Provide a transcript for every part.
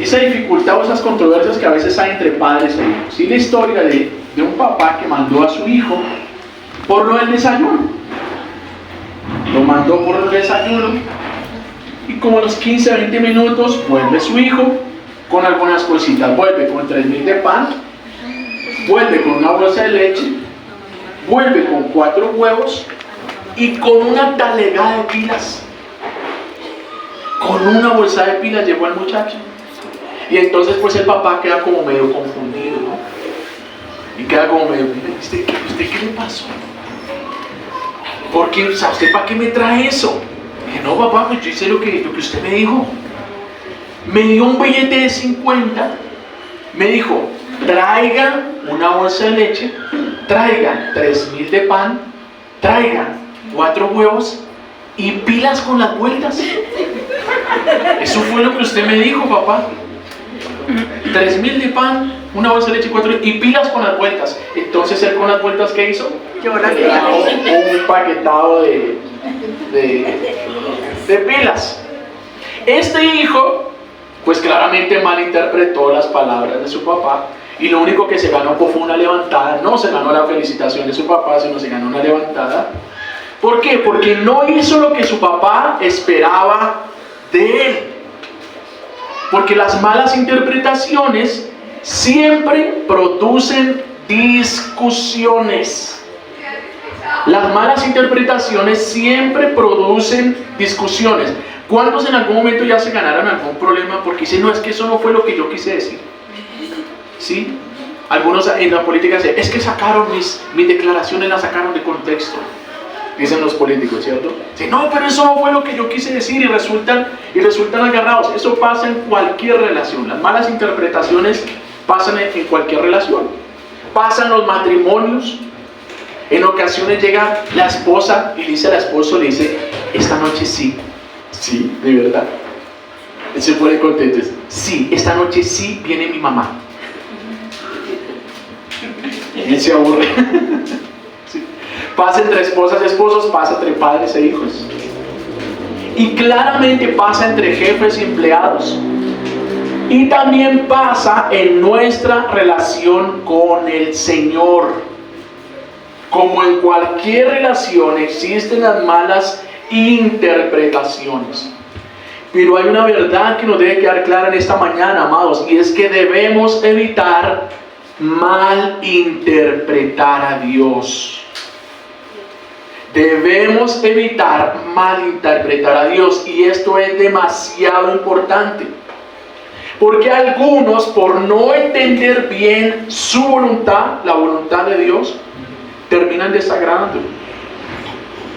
esa dificultad o esas controversias que a veces hay entre padres e hijos. Y la historia de un papá que mandó a su hijo por lo del desayuno. Lo mandó por el desayuno y como a los 15, 20 minutos vuelve su hijo con algunas cositas. Vuelve con 3.000 de pan, vuelve con una bolsa de leche, vuelve con 4 huevos y con una talegada de pilas. Con una bolsa de pilas llegó el muchacho. Y entonces pues el papá queda como medio confundido, ¿no? Y queda como medio, ¿usted qué le pasó? ¿Por qué? O sea, ¿usted para qué me trae eso? Dije, no papá, pues yo hice lo que usted me dijo. Me dio un billete de 50, me dijo, traigan una bolsa de leche, traigan 3.000 de pan, traigan 4 huevos y pilas con las vueltas. Eso fue lo que usted me dijo, papá. 3.000 de pan, una bolsa de leche, 4 y pilas con las vueltas. Entonces él con las vueltas, ¿qué hizo? Un paquetado de pilas. Este hijo, pues claramente malinterpretó las palabras de su papá y lo único que se ganó fue una levantada. No se ganó la felicitación de su papá, sino se ganó una levantada. ¿Por qué? Porque no hizo lo que su papá esperaba de él. Porque las malas interpretaciones siempre producen discusiones. Las malas interpretaciones siempre producen discusiones. ¿Cuántos en algún momento ya se ganaron algún problema porque dicen, no, es que eso no fue lo que yo quise decir? ¿Sí? Algunos en la política dicen, es que sacaron mis declaraciones, las sacaron de contexto. Dicen los políticos, ¿cierto? Dicen, no, pero eso no fue lo que yo quise decir y resultan agarrados. Eso pasa en cualquier relación. Las malas interpretaciones pasan en cualquier relación. Pasan en los matrimonios. En ocasiones llega la esposa y le dice al esposo, le dice, esta noche sí. Sí, de verdad. Él se pone contento. Sí, esta noche sí viene mi mamá. Y él se aburre. Sí. Pasa entre esposas y esposos, pasa entre padres e hijos. Y claramente pasa entre jefes y empleados. Y también pasa en nuestra relación con el Señor. Como en cualquier relación existen las malas interpretaciones. Pero hay una verdad que nos debe quedar clara en esta mañana, amados, y es que debemos evitar malinterpretar a Dios. Debemos evitar malinterpretar a Dios, y esto es demasiado importante. Porque algunos, por no entender bien su voluntad, la voluntad de Dios, terminan desagradando.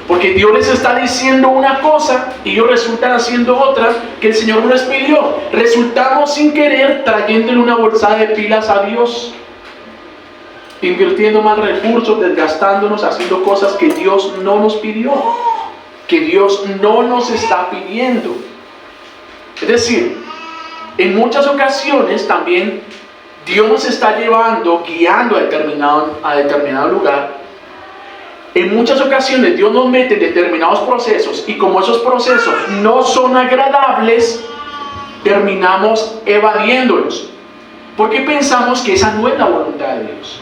Porque Dios les está diciendo una cosa y ellos resultan haciendo otra que el Señor no les pidió. Resultamos sin querer trayéndole una bolsa de pilas a Dios, invirtiendo más recursos, desgastándonos, haciendo cosas que Dios no nos pidió, que Dios no nos está pidiendo. Es decir, en muchas ocasiones también Dios nos está llevando, guiando a determinado lugar. En muchas ocasiones Dios nos mete en determinados procesos y como esos procesos no son agradables, terminamos evadiéndolos. Porque pensamos que esa no es la voluntad de Dios.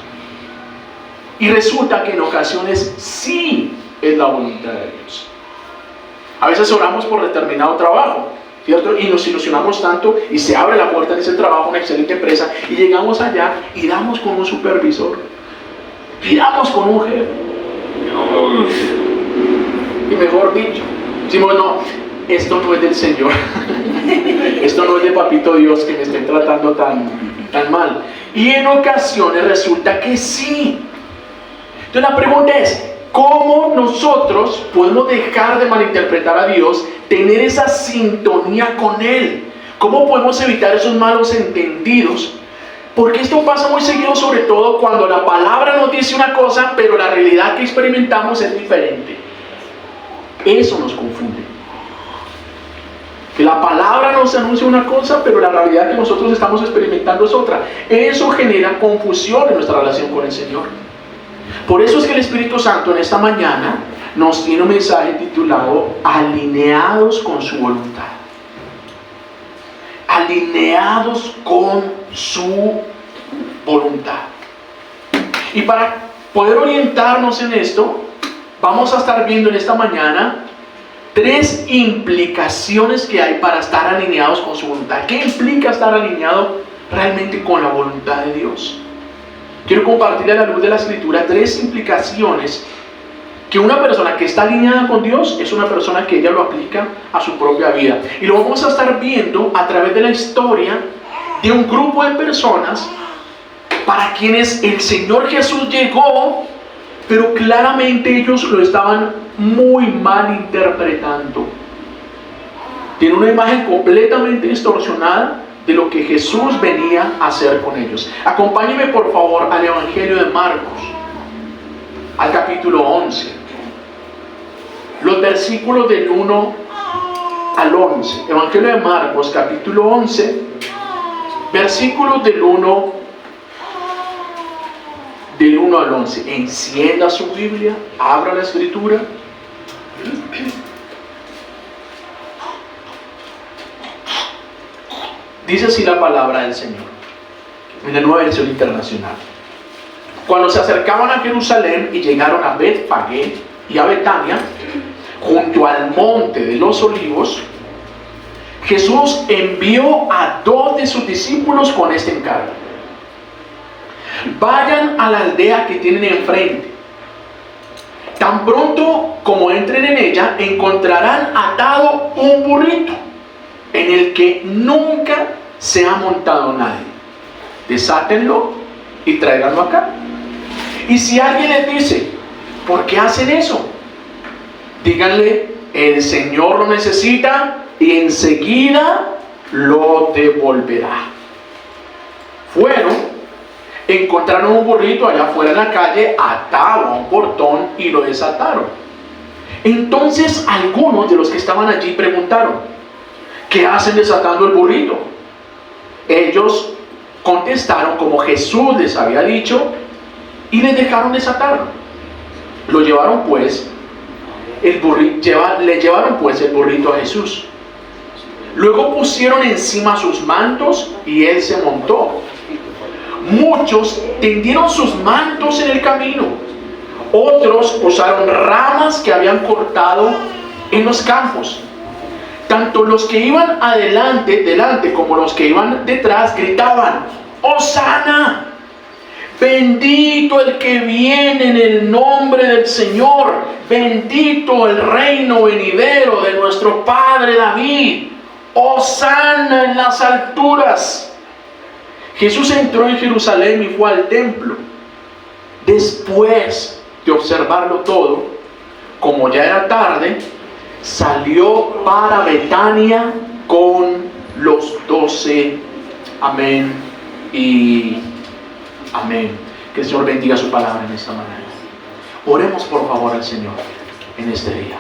Y resulta que en ocasiones sí es la voluntad de Dios. A veces oramos por determinado trabajo, ¿cierto? Y nos ilusionamos tanto y se abre la puerta de ese trabajo, una excelente empresa, y llegamos allá y damos con un supervisor, y damos con un jefe. Y mejor dicho, decimos, no, esto no es del Señor. Esto no es de Papito Dios que me esté tratando tan mal. Y en ocasiones resulta que sí. Entonces la pregunta es, ¿cómo nosotros podemos dejar de malinterpretar a Dios, tener esa sintonía con Él? ¿Cómo podemos evitar esos malos entendidos? Porque esto pasa muy seguido, sobre todo cuando la palabra nos dice una cosa, pero la realidad que experimentamos es diferente. Eso nos confunde. Que la palabra nos anuncia una cosa, pero la realidad que nosotros estamos experimentando es otra. Eso genera confusión en nuestra relación con el Señor. Por eso es que el Espíritu Santo en esta mañana nos tiene un mensaje titulado Alineados con su voluntad. alineados con su voluntad. Y para poder orientarnos en esto, vamos a estar viendo en esta mañana 3 implicaciones que hay para estar alineados con su voluntad. ¿Qué implica estar alineado realmente con la voluntad de Dios? Quiero compartir a la luz de la Escritura 3 implicaciones que una persona que está alineada con Dios es una persona que ella lo aplica a su propia vida. Y lo vamos a estar viendo a través de la historia de un grupo de personas para quienes el Señor Jesús llegó, pero claramente ellos lo estaban muy mal interpretando. Tiene una imagen completamente distorsionada de lo que Jesús venía a hacer con ellos. Acompáñenme por favor al Evangelio de Marcos, al capítulo 11. Los versículos del 1 al 11. Evangelio de Marcos, capítulo 11, versículos del 1 al 11. Encienda su Biblia, abra la Escritura. Dice así la palabra del Señor, en la Nueva Versión Internacional. Cuando se acercaban a Jerusalén y llegaron a Betfagé y a Betania, junto al monte de los olivos, Jesús envió a 2 de sus discípulos con este encargo: vayan a la aldea que tienen enfrente. Tan pronto como entren en ella, encontrarán atado un burrito en el que nunca se ha montado nadie. Desátenlo y tráiganlo acá. Y si alguien les dice, ¿por qué hacen eso?, díganle, el Señor lo necesita y enseguida lo devolverá. Fueron, encontraron un burrito allá afuera en la calle, atado a un portón y lo desataron. Entonces algunos de los que estaban allí preguntaron, ¿qué hacen desatando el burrito? Ellos contestaron como Jesús les había dicho y les dejaron desatarlo. Lo llevaron pues le llevaron pues el burrito a Jesús. Luego pusieron encima sus mantos y él se montó. Muchos tendieron sus mantos en el camino. Otros usaron ramas que habían cortado en los campos. Tanto los que iban delante como los que iban detrás gritaban, ¡Hosana! Bendito el que viene en el nombre del Señor, bendito el reino venidero de nuestro Padre David, ¡Hosana en las alturas! Jesús entró en Jerusalén y fue al templo. Después de observarlo todo, como ya era tarde, salió para Betania con los 12. Amén y amén. Que el Señor bendiga su palabra en esta mañana. Oremos por favor al Señor en este día.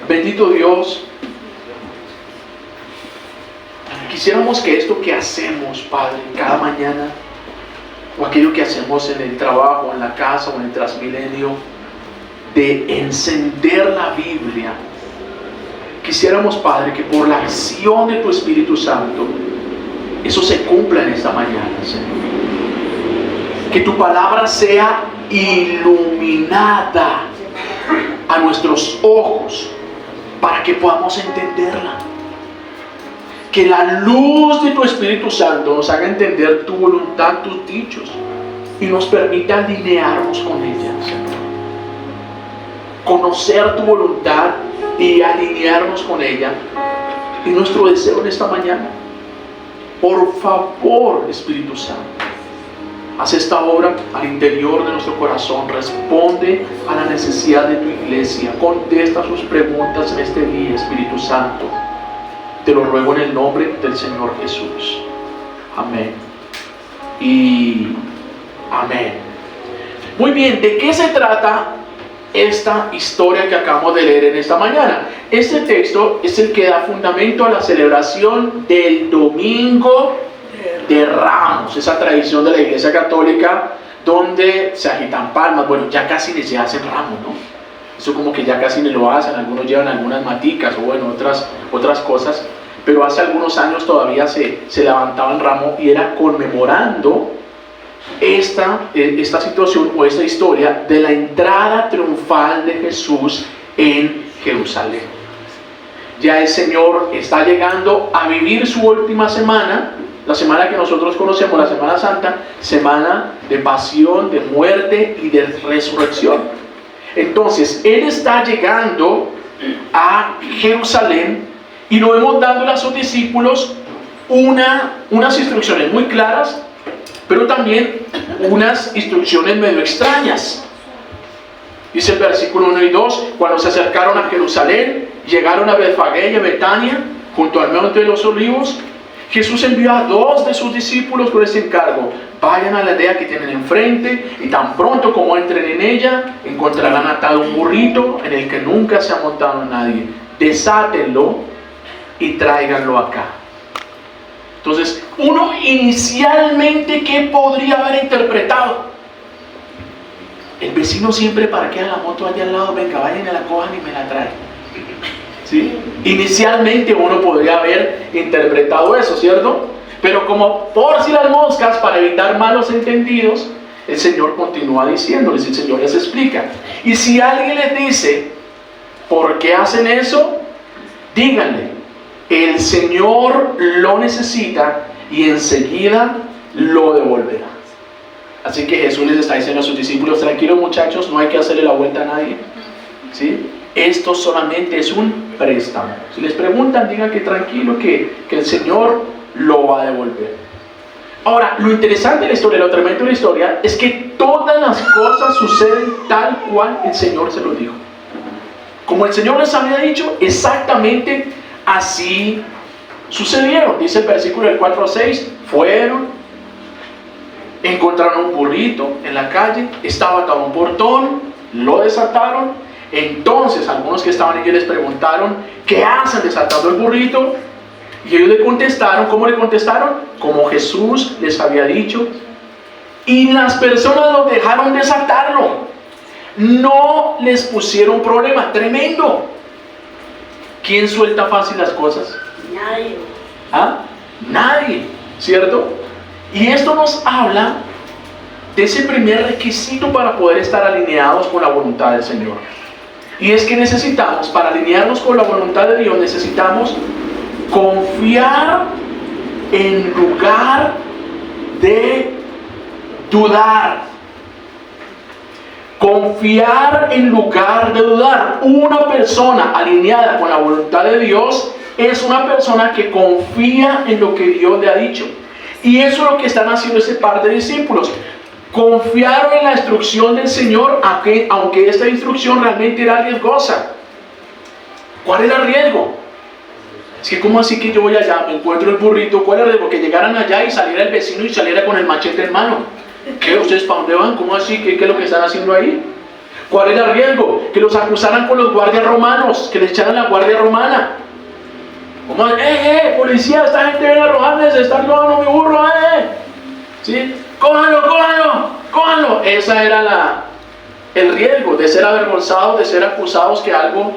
Bendito Dios, quisiéramos que esto que hacemos, Padre, cada mañana, o aquello que hacemos en el trabajo, en la casa o en el Transmilenio, de encender la Biblia, quisiéramos, Padre, que por la acción de tu Espíritu Santo eso se cumpla en esta mañana, Señor. Que tu palabra sea iluminada a nuestros ojos para que podamos entenderla. Que la luz de tu Espíritu Santo nos haga entender tu voluntad, tus dichos, y nos permita alinearnos con ella, Señor. Conocer tu voluntad y alinearnos con ella es nuestro deseo en esta mañana. Por favor, Espíritu Santo, haz esta obra al interior de nuestro corazón. Responde a la necesidad de tu iglesia. Contesta sus preguntas en este día, Espíritu Santo. Te lo ruego en el nombre del Señor Jesús. Amén y amén. Muy bien, ¿de qué se trata esta historia que acabamos de leer en esta mañana? Este texto es el que da fundamento a la celebración del Domingo de Ramos, esa tradición de la Iglesia Católica donde se agitan palmas. Bueno, ya casi ni se hacen ramos, ¿no? Eso como que ya casi ni lo hacen, algunos llevan algunas maticas o bueno, otras cosas, pero hace algunos años todavía se levantaba el ramo y era conmemorando esta situación o esta historia de la entrada triunfal de Jesús en Jerusalén. Ya el Señor está llegando a vivir su última semana, la semana que nosotros conocemos, la Semana Santa, semana de pasión, de muerte y de resurrección. Entonces, Él está llegando a Jerusalén y lo vemos dándole a sus discípulos unas instrucciones muy claras, pero también unas instrucciones medio extrañas. Dice el versículo 1 y 2, cuando se acercaron a Jerusalén, llegaron a Betfagé y a Betania, junto al monte de los Olivos, Jesús envió a 2 de sus discípulos con este encargo: vayan a la aldea que tienen enfrente, y tan pronto como entren en ella, encontrarán atado un burrito en el que nunca se ha montado nadie. Desátenlo y tráiganlo acá. Entonces, uno inicialmente, ¿qué podría haber interpretado? El vecino siempre parquea la moto allá al lado, venga, vayan a la cojan y me la traen. ¿Sí? Inicialmente uno podría haber interpretado eso, ¿cierto? Pero como por si las moscas, para evitar malos entendidos, el Señor continúa diciéndoles, el Señor les explica. Y si alguien les dice, ¿por qué hacen eso? Díganle, el Señor lo necesita y enseguida lo devolverá. Así que Jesús les está diciendo a sus discípulos: tranquilos muchachos, no hay que hacerle la vuelta a nadie, ¿sí? Esto solamente es un préstamo. Si les preguntan, digan que tranquilo, que el Señor lo va a devolver. Ahora, lo interesante de la historia, lo tremendo de la historia, es que todas las cosas suceden tal cual el Señor se lo dijo. Como el Señor les había dicho, exactamente así sucedieron. Dice el versículo del 4 a 6, fueron, encontraron un burrito en la calle, estaba atado a un portón, lo desataron. Entonces algunos que estaban allí les preguntaron: ¿qué hacen desatando el burrito? Y ellos le contestaron, ¿cómo le contestaron? Como Jesús les había dicho. Y las personas lo dejaron desatarlo. No les pusieron problema. Tremendo. ¿Quién suelta fácil las cosas? Nadie. ¿Ah? Nadie, ¿cierto? Y esto nos habla de ese primer requisito para poder estar alineados con la voluntad del Señor. Y es que necesitamos, para alinearnos con la voluntad de Dios, necesitamos confiar en lugar de dudar. Confiar en lugar de dudar. Una persona alineada con la voluntad de Dios es una persona que confía en lo que Dios le ha dicho. Y eso es lo que están haciendo ese par de discípulos. Confiaron en la instrucción del Señor, aunque esta instrucción realmente era riesgosa. ¿Cuál era el riesgo? Es que ¿cómo así que yo voy allá, me encuentro el burrito? ¿Cuál era el riesgo? Que llegaran allá y saliera el vecino y saliera con el machete en mano. ¿Qué? ¿Ustedes para dónde van? ¿Cómo así? ¿Qué es lo que están haciendo ahí? ¿Cuál era el riesgo? Que los acusaran con los guardias romanos, que les echaran la guardia romana. ¿Cómo? Policía, esta gente viene a robarme, se está robando mi burro, ¿sí? ¡Cójanlo! Esa era el riesgo de ser avergonzados, de ser acusados que algo.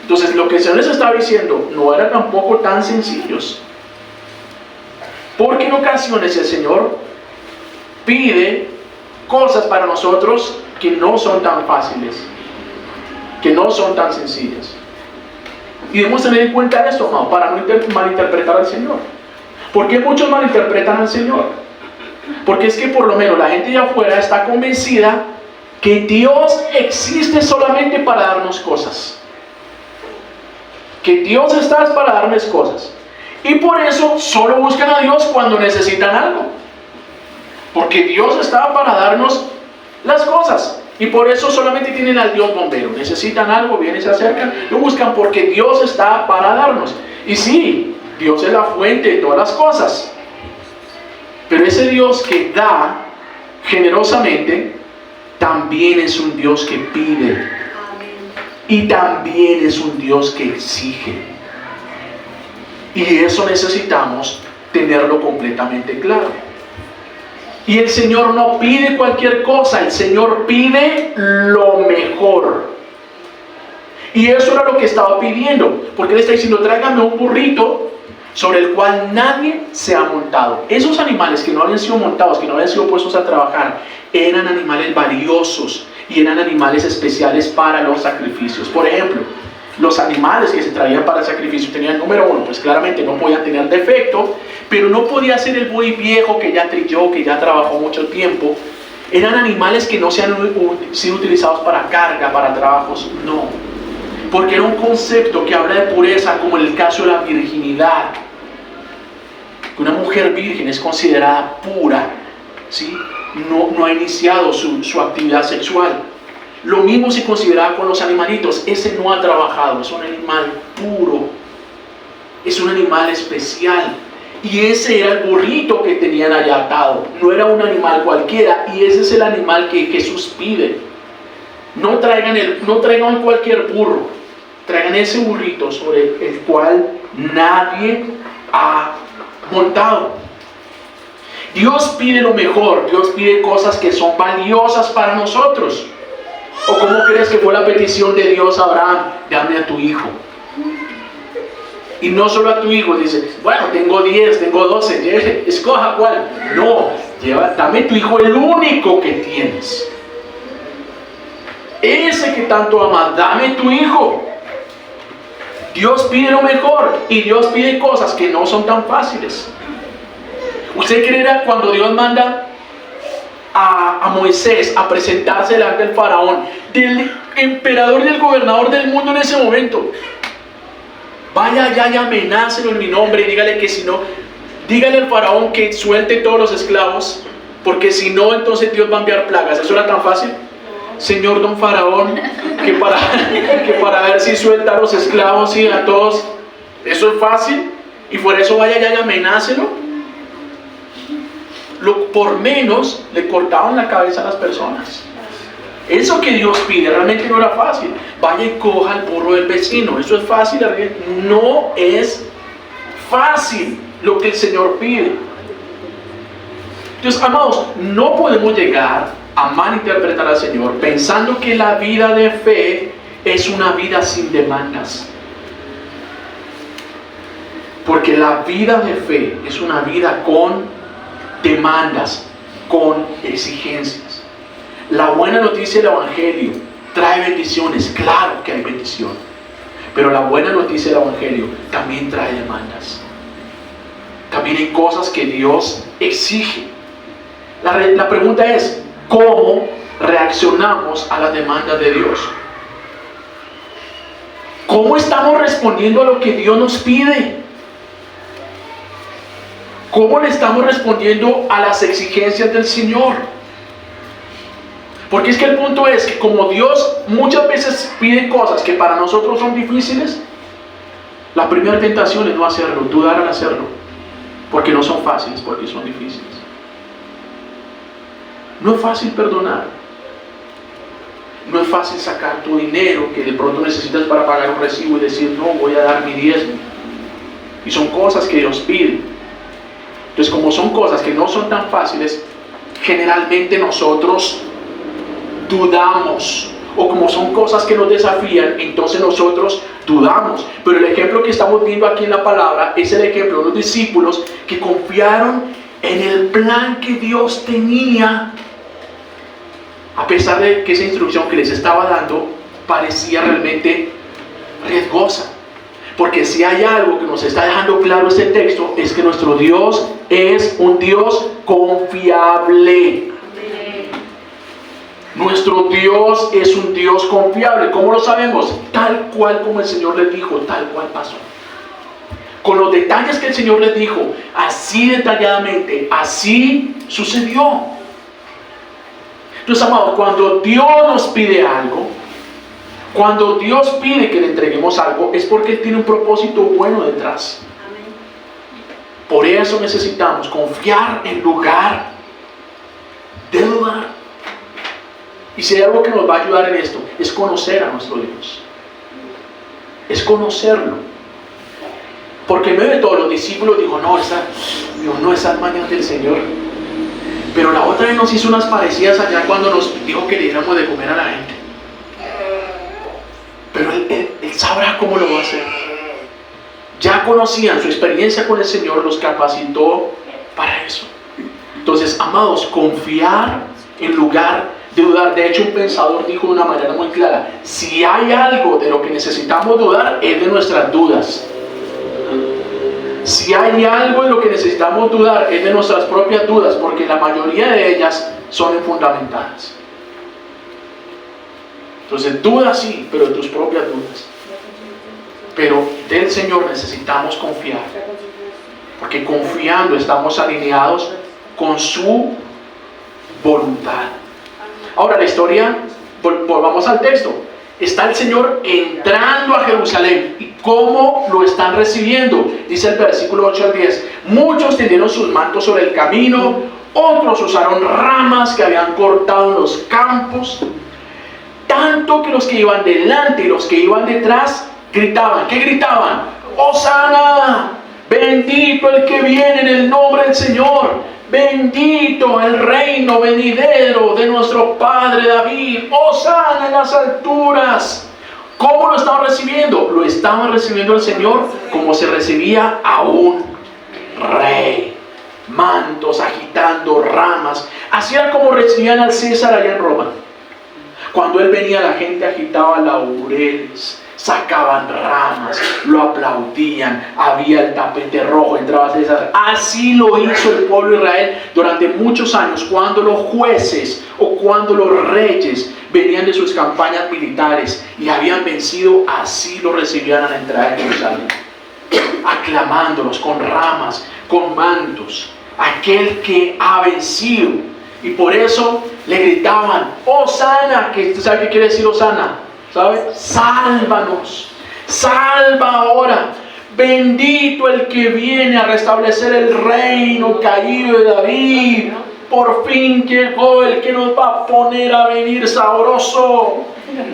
Entonces lo que el Señor les estaba diciendo no era tampoco tan sencillos. Porque en ocasiones el Señor pide cosas para nosotros que no son tan fáciles, que no son tan sencillas. Y debemos tener en cuenta esto, amado, para no malinterpretar al Señor. ¿Por qué muchos malinterpretan al Señor? Porque es que por lo menos la gente de afuera está convencida que Dios existe solamente para darnos cosas. Que Dios está para darles cosas. Y por eso solo buscan a Dios cuando necesitan algo. Porque Dios está para darnos las cosas. Y por eso solamente tienen al Dios bombero. Necesitan algo, vienen y se acercan, lo buscan porque Dios está para darnos. Y sí, Dios es la fuente de todas las cosas. Pero ese Dios que da generosamente, también es un Dios que pide. Y también es un Dios que exige. Y eso necesitamos tenerlo completamente claro. Y el Señor no pide cualquier cosa, el Señor pide lo mejor. Y eso era lo que estaba pidiendo, porque él está diciendo, tráigame un burrito sobre el cual nadie se ha montado. Esos animales que no habían sido montados, que no habían sido puestos a trabajar, eran animales valiosos y eran animales especiales para los sacrificios. Por ejemplo, los animales que se traían para el sacrificio tenían, número uno, pues claramente no podían tener defecto, pero no podía ser el buey viejo que ya trilló, que ya trabajó mucho tiempo. Eran animales que no se han sido utilizados para carga, para trabajos, no. Porque era un concepto que habla de pureza, como en el caso de la virginidad. Una mujer virgen es considerada pura, ¿sí? No ha iniciado su actividad sexual. Lo mismo se consideraba con los animalitos. Ese no ha trabajado, es un animal puro, es un animal especial. Y ese era el burrito que tenían allá atado. No era un animal cualquiera. Y ese es el animal que Jesús pide. No traigan cualquier burro. Traigan ese burrito sobre el cual nadie ha montado. Dios pide lo mejor. Dios pide cosas que son valiosas para nosotros. ¿O cómo crees que fue la petición de Dios a Abraham? Dame a tu hijo. Y no solo a tu hijo, dice, bueno, tengo 10, tengo 12, escoja cuál. No, dame tu hijo, el único que tienes. Ese que tanto amas, dame tu hijo. Dios pide lo mejor y Dios pide cosas que no son tan fáciles. ¿Usted creerá cuando Dios manda a Moisés a presentarse delante del faraón, del emperador y del gobernador del mundo en ese momento? Vaya allá y amenácelo en mi nombre y dígale que si no, dígale al faraón que suelte todos los esclavos, porque si no, entonces Dios va a enviar plagas. ¿Eso era tan fácil? Señor don faraón, que para ver si suelta a los esclavos y a todos, ¿eso es fácil? Y por eso vaya allá y amenácelo. Por menos le cortaban la cabeza a las personas. Eso que Dios pide realmente no era fácil. Vaya y coja el burro del vecino. Eso es fácil. No es fácil lo que el Señor pide. Entonces, amados, no podemos llegar a malinterpretar al Señor pensando que la vida de fe es una vida sin demandas. Porque la vida de fe es una vida con demandas, con exigencias. La buena noticia del Evangelio trae bendiciones, claro que hay bendición, pero la buena noticia del Evangelio también trae demandas. También hay cosas que Dios exige. La pregunta es, ¿cómo reaccionamos a las demandas de Dios? ¿Cómo estamos respondiendo a lo que Dios nos pide? ¿Cómo le estamos respondiendo a las exigencias del Señor? Porque es que el punto es que como Dios muchas veces pide cosas que para nosotros son difíciles, la primera tentación es no hacerlo, dudar al hacerlo, porque no son fáciles, porque son difíciles. No es fácil perdonar, no es fácil sacar tu dinero que de pronto necesitas para pagar un recibo y decir, no, voy a dar mi diezmo. Y son cosas que Dios pide. Entonces, como son cosas que no son tan fáciles, generalmente nosotros dudamos, o como son cosas que nos desafían, entonces nosotros dudamos. Pero el ejemplo que estamos viendo aquí en la palabra es el ejemplo de los discípulos que confiaron en el plan que Dios tenía, a pesar de que esa instrucción que les estaba dando parecía realmente riesgosa. Porque si hay algo que nos está dejando claro este texto, es que nuestro Dios es un Dios confiable. Nuestro Dios es un Dios confiable. ¿Cómo lo sabemos? Tal cual como el Señor les dijo, tal cual pasó. Con los detalles que el Señor les dijo, así detalladamente, así sucedió. Entonces, amados, cuando Dios nos pide algo, cuando Dios pide que le entreguemos algo, es porque Él tiene un propósito bueno detrás. Por eso necesitamos confiar en lugar de dudar. Y si hay algo que nos va a ayudar en esto, es conocer a nuestro Dios. Es conocerlo. Porque en medio de todos los discípulos dijo, no, esas mañas del Señor. Pero la otra vez nos hizo unas parecidas allá cuando nos dijo que le diéramos de comer a la gente. pero él sabrá cómo lo va a hacer. Ya conocían, su experiencia con el Señor los capacitó para eso. Entonces, amados, confiar en lugar de dudar. De hecho, un pensador dijo de una manera muy clara: si hay algo de lo que necesitamos dudar, es de nuestras dudas. Si hay algo de lo que necesitamos dudar, es de nuestras propias dudas, porque la mayoría de ellas son infundamentadas. Entonces, duda sí, pero de tus propias dudas. Pero del Señor necesitamos confiar, porque confiando estamos alineados con su voluntad. Ahora la historia, volvamos al texto. Está el Señor entrando a Jerusalén. ¿Y cómo lo están recibiendo? Dice el versículo 8 al 10. Muchos tendieron sus mantos sobre el camino, otros usaron ramas que habían cortado en los campos, tanto que los que iban delante y los que iban detrás gritaban. ¿Qué gritaban? ¡Hosana! Bendito el que viene en el nombre del Señor. Bendito el reino venidero de nuestro Padre David. ¡Hosana en las alturas! ¿Cómo lo estaban recibiendo? Lo estaban recibiendo el Señor como se recibía a un rey. Mantos agitando, ramas. Así era como recibían al César allá en Roma. Cuando él venía, la gente agitaba laureles, sacaban ramas, lo aplaudían, había el tapete rojo, entraba César. Así lo hizo el pueblo de Israel durante muchos años. Cuando los jueces o cuando los reyes venían de sus campañas militares y habían vencido, así lo recibían a la entrada de Jerusalén, aclamándolos con ramas, con mantos. Aquel que ha vencido. Y por eso le gritaban: ¡Hosana! ¿Usted sabe qué quiere decir Hosana? ¿Sabe? Sálvanos, salva ahora. Bendito el que viene a restablecer el reino caído de David. Por fin llegó el que nos va a poner a venir sabroso.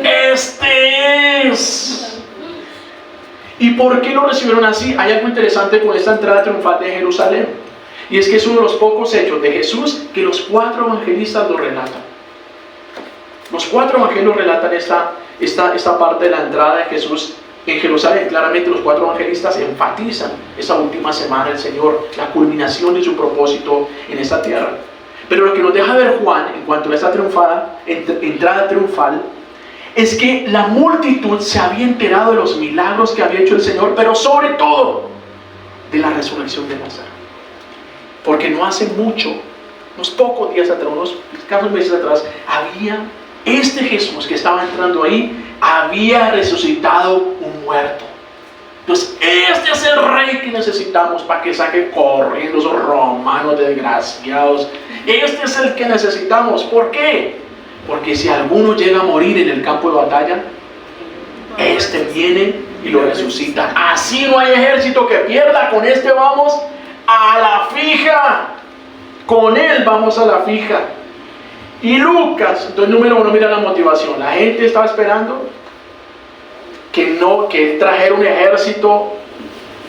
Este es. ¿Y por qué lo recibieron así? Hay algo interesante con esta entrada triunfal de Jerusalén. Y es que es uno de los pocos hechos de Jesús que los 4 evangelistas lo relatan. Los 4 evangelios relatan esta parte de la entrada de Jesús en Jerusalén. Claramente los 4 evangelistas enfatizan esa última semana del Señor, la culminación de su propósito en esta tierra. Pero lo que nos deja ver Juan en cuanto a esta entrada triunfal es que la multitud se había enterado de los milagros que había hecho el Señor, pero sobre todo de la resurrección de Lázaro. Porque no hace mucho, unos pocos días atrás, unos escasos meses atrás, este Jesús que estaba entrando ahí, había resucitado un muerto. Entonces, este es el rey que necesitamos para que saque corriendo esos romanos desgraciados. Este es el que necesitamos. ¿Por qué? Porque si alguno llega a morir en el campo de batalla, este viene y lo resucita. Así no hay ejército que pierda. Con este vamos a la fija. Con él vamos a la fija. Y Lucas, entonces número 1, mira la motivación. La gente estaba esperando que él trajera un ejército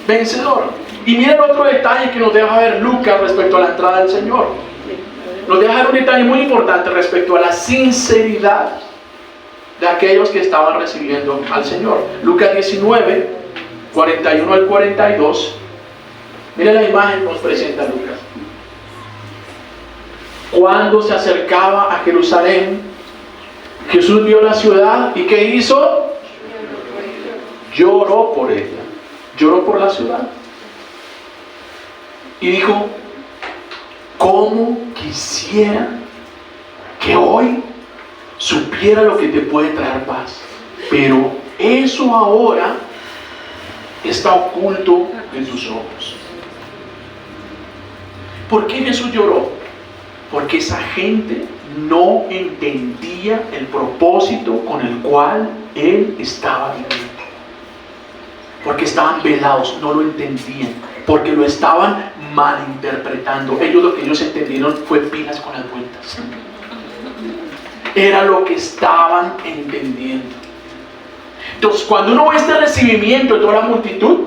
vencedor. Y mira el otro detalle que nos deja ver Lucas respecto a la entrada del Señor. Nos deja ver un detalle muy importante respecto a la sinceridad de aquellos que estaban recibiendo al Señor. Lucas 19, 41 al 42. Mira la imagen que nos presenta Lucas. Cuando se acercaba a Jerusalén, Jesús vio la ciudad y ¿qué hizo? Lloró por ella, lloró por la ciudad. Y dijo: ¿cómo quisiera que hoy supiera lo que te puede traer paz? Pero eso ahora está oculto de tus ojos. ¿Por qué Jesús lloró? Porque esa gente no entendía el propósito con el cual Él estaba viviendo. Porque estaban velados, no lo entendían. Porque lo estaban malinterpretando. Lo que ellos entendieron fue pilas con las vueltas. Era lo que estaban entendiendo. Entonces, cuando uno ve este recibimiento de toda la multitud,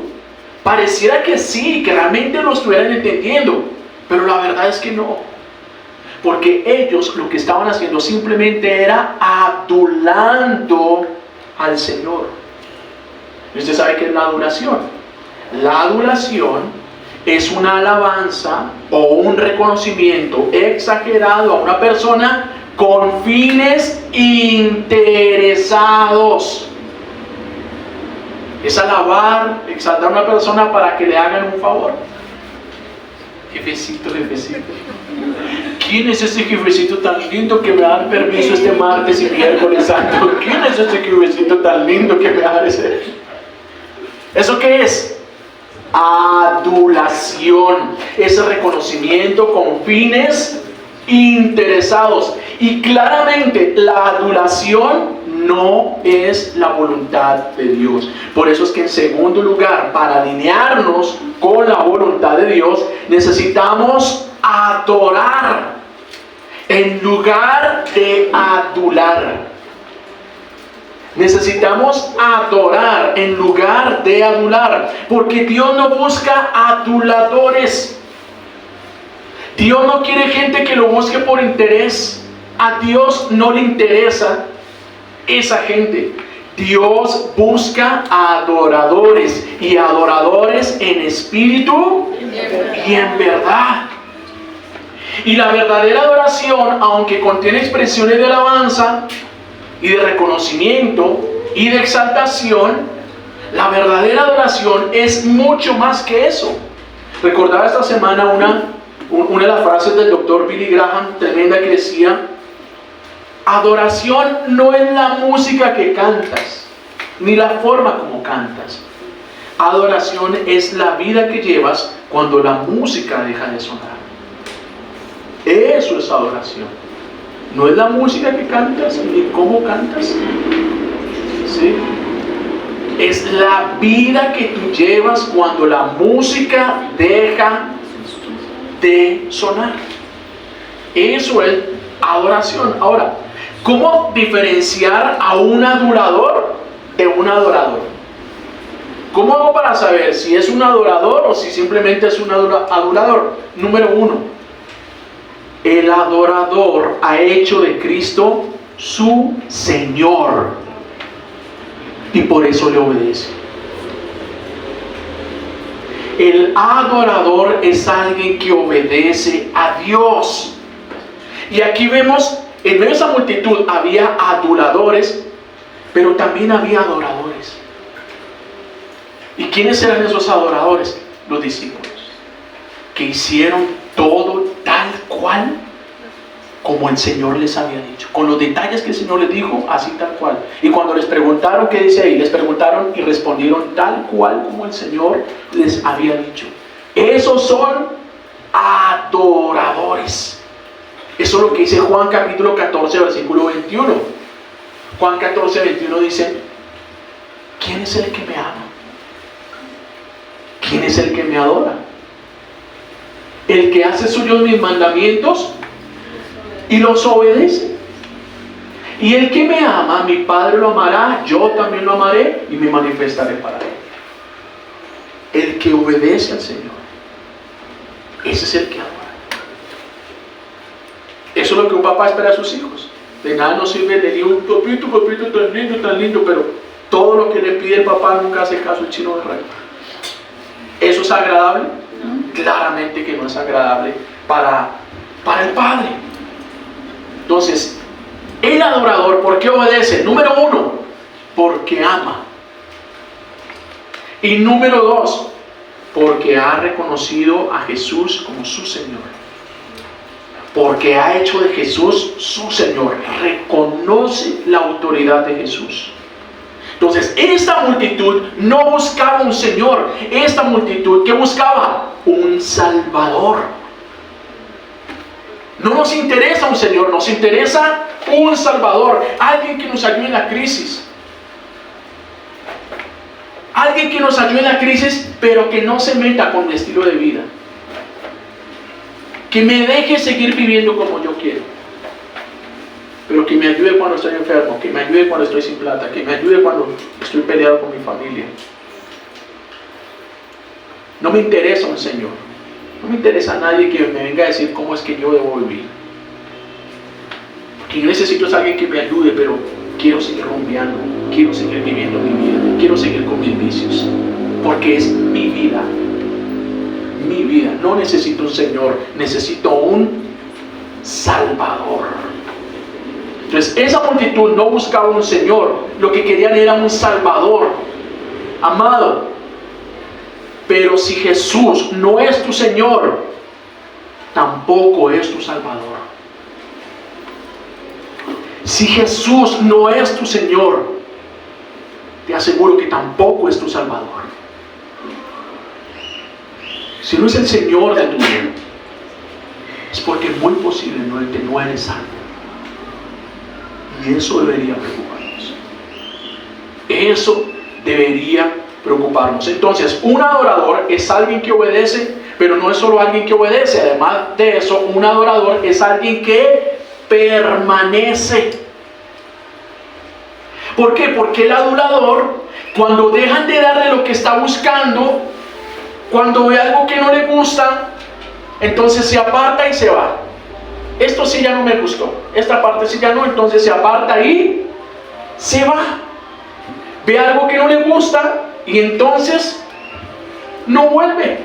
pareciera que sí, que realmente lo estuvieran entendiendo. Pero la verdad es que no. Porque ellos lo que estaban haciendo simplemente era adulando al Señor. ¿Y usted sabe qué es la adoración? La adoración es una alabanza o un reconocimiento exagerado a una persona con fines interesados. Es alabar, exaltar a una persona para que le hagan un favor. Jefecito, jefecito. ¿Quién es ese jefecito tan lindo que me da permiso este martes y miércoles santo? ¿Quién es ese jefecito tan lindo que me da ese? ¿Eso qué es? Adulación. Es reconocimiento con fines interesados. Y claramente la adulación no es la voluntad de Dios. Por eso es que en segundo lugar, para alinearnos con la voluntad de Dios, necesitamos adorar en lugar de adular. Necesitamos adorar en lugar de adular, porque Dios no busca aduladores. Dios no quiere gente que lo busque por interés. A Dios no le interesa esa gente. Dios busca adoradores, y adoradores en espíritu y en verdad. Y la verdadera adoración, aunque contiene expresiones de alabanza y de reconocimiento y de exaltación, la verdadera adoración es mucho más que eso. Recordaba esta semana una de las frases del doctor Billy Graham, tremenda, que decía: adoración no es la música que cantas, ni la forma como cantas. Adoración es la vida que llevas cuando la música deja de sonar. Eso es adoración. No es la música que cantas, ni cómo cantas. ¿Sí? Es la vida que tú llevas cuando la música deja de sonar. Eso es adoración. Ahora, ¿cómo diferenciar a un adorador de un adorador? ¿Cómo hago para saber si es un adorador o si simplemente es un adorador? Número uno, el adorador ha hecho de Cristo su Señor y por eso le obedece. El adorador es alguien que obedece a Dios. Y aquí vemos, en medio de esa multitud había aduladores, pero también había adoradores. ¿Y quiénes eran esos adoradores? Los discípulos, que hicieron todo tal cual como el Señor les había dicho, con los detalles que el Señor les dijo, así tal cual. Y cuando les preguntaron, ¿qué dice ahí? Les preguntaron y respondieron tal cual como el Señor les había dicho. Esos son adoradores. Eso es lo que dice Juan capítulo 14, versículo 21. Juan 14, 21 dice: ¿quién es el que me ama? ¿Quién es el que me adora? El que hace suyos mis mandamientos y los obedece. Y el que me ama, mi Padre lo amará, yo también lo amaré y me manifestaré para él. El que obedece al Señor, ese es el que adora. Eso es lo que un papá espera a sus hijos. De nada nos sirve el hijo, papito tan lindo, pero todo lo que le pide el papá nunca hace caso el chino de rey. ¿Eso es agradable? Claramente que no es agradable para el Padre. Entonces, el adorador, ¿por qué obedece? Número uno, porque ama. Y número dos, porque ha reconocido a Jesús como su Señor. Porque ha hecho de Jesús su Señor. Reconoce la autoridad de Jesús. Entonces, esta multitud no buscaba un Señor. Esta multitud, ¿qué buscaba? Un Salvador. No nos interesa un Señor, nos interesa un Salvador. Alguien que nos ayude en la crisis. Alguien que nos ayude en la crisis, pero que no se meta con mi estilo de vida. Que me deje seguir viviendo como yo quiero. Pero que me ayude cuando estoy enfermo, que me ayude cuando estoy sin plata, que me ayude cuando estoy peleado con mi familia. No me interesa un Señor. No me interesa a nadie que me venga a decir cómo es que yo debo vivir. Porque yo necesito a alguien que me ayude, pero quiero seguir rumbeando, quiero seguir viviendo mi vida. quiero seguir con mis vicios, porque es mi vida. Mi vida. No necesito un Señor, necesito un Salvador. Entonces, esa multitud no buscaba un Señor, lo que querían era un Salvador. Amado, pero si Jesús no es tu Señor, tampoco es tu Salvador. Si Jesús no es tu Señor, te aseguro que tampoco es tu Salvador. Si no es el Señor de tu vida, es porque muy posiblemente no eres salvo. Y eso debería preocuparnos. Eso debería preocuparnos. Entonces, un adorador es alguien que obedece, pero no es solo alguien que obedece. Además de eso, un adorador es alguien que permanece. ¿Por qué? Porque el adorador, cuando dejan de darle lo que está buscando, cuando ve algo que no le gusta, entonces se aparta y se va. Esto sí ya no me gustó, esta parte sí ya no, entonces se aparta y se va. Ve algo que no le gusta y entonces no vuelve.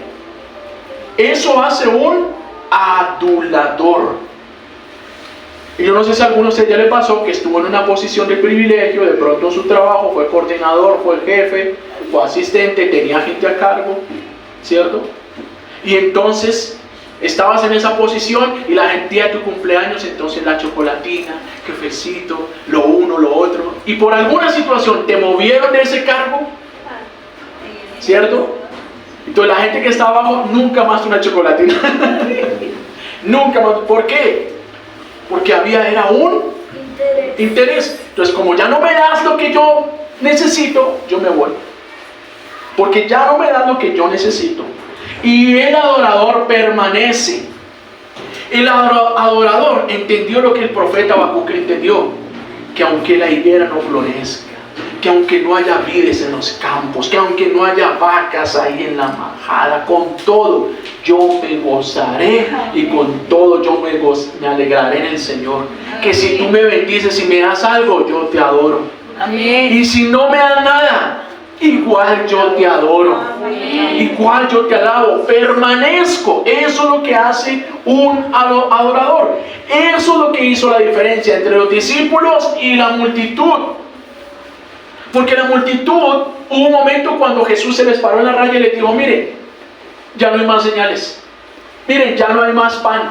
Eso hace un adulador. Y yo no sé si a alguno de ustedes ya le pasó que estuvo en una posición de privilegio, de pronto su trabajo fue coordinador, fue jefe, fue asistente, tenía gente a cargo, ¿cierto? Y entonces estabas en esa posición y la gente de tu cumpleaños, entonces la chocolatina, cafecito, lo uno, lo otro. Y por alguna situación te movieron de ese cargo, ¿cierto? Entonces la gente que estaba abajo nunca más una chocolatina. Nunca más. ¿Por qué? Porque era un interés. Entonces, como ya no me das lo que yo necesito, yo me voy. Porque ya no me das lo que yo necesito. Y el adorador permanece. El adorador entendió lo que el profeta Habacuc entendió: que aunque la higuera no florezca, que aunque no haya vides en los campos, que aunque no haya vacas ahí en la majada, con todo yo me gozaré y con todo yo me alegraré en el Señor. Que si tú me bendices y me das algo, yo te adoro. Amén. Y si no me das nada, igual yo te adoro. Amén. Igual yo te alabo, permanezco. Eso es lo que hace un adorador. Eso es lo que hizo la diferencia entre los discípulos y la multitud. Porque la multitud, hubo un momento cuando Jesús se les paró en la raya y les dijo: miren, ya no hay más señales, miren, ya no hay más pan,